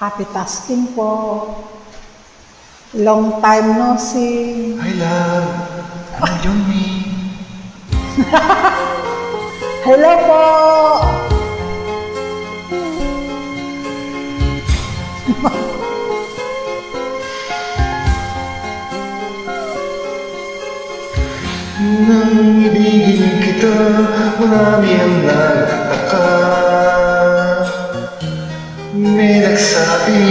Happy tasking po. Long time no see. Hi, love. Ano yun, me? Hello po. Nang ibigin kita, marami ang nagtaka. May nagsabi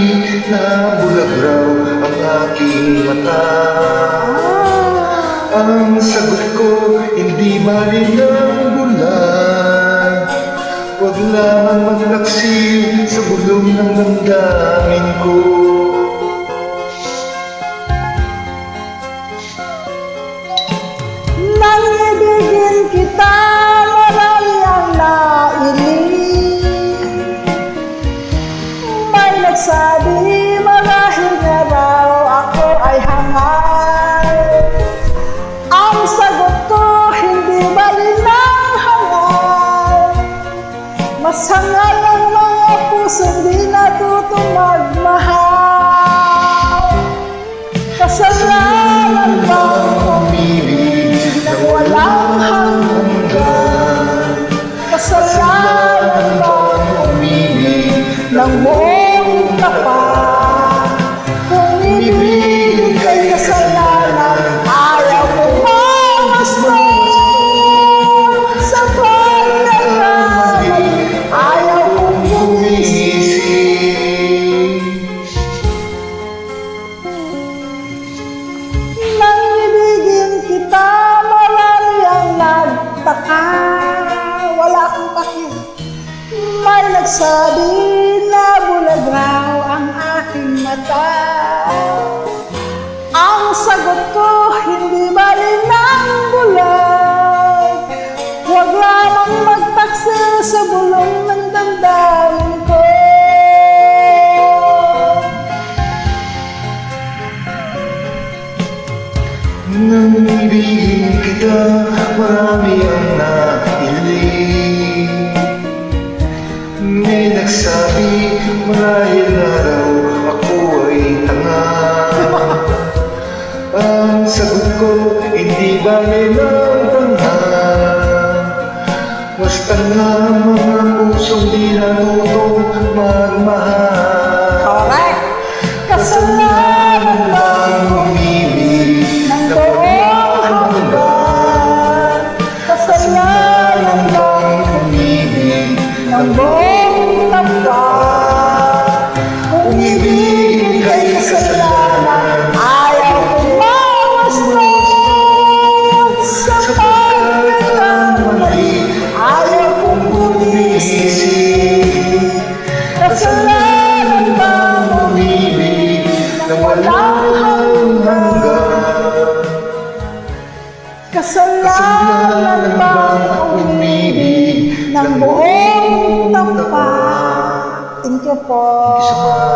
na bulag raw ang aking mata. Ang sagot ko, hindi bali ng bulag. Huwag lamang maglaksil sa bulong ng damdamin ko. Nang ibigin kita, marami ang nailing. May nagsabi, marahil na raw ako ay hangal. Ang sagot ko, hindi bali ng hangal. Mas hangal ang mga pusong di natutong magmahal. Kasalanan bang walang hanggan? Kasalanan bang umibig ng buong tapat? Kung ibig ay kasalanan, ayaw ko mamasdan. Sa pagkakamali, ayaw kong gumising. Nang ibigin kita, marami ang nagtaka. Wala akong paki. May nagsabi na bulag raw ang aking mata. Ang sagot ko, hindi bali ng bulag. Huwag lamang magtaksil sa bulong ng damdamin ko. Nang ibigin kita, marami ang nailing. May nagsabi, marahil na raw ako ay tanga. Ang sagot ko, hindi bali ng tanga. Basta nga mga pusong di natutong magmahal. Correct! Kasalanan bang umibig ng buong hanggan? Kasalanan bang umibig ng buong tapat? Kung ibig ay kasalanan, ayaw kong mamasdan. Sa pagkakamali, ayaw kong gumising. Kasalanan bang umibig na walang hanggan? Kasalanan bang umibig ng buong tapat? Thank you po. Thank you so much.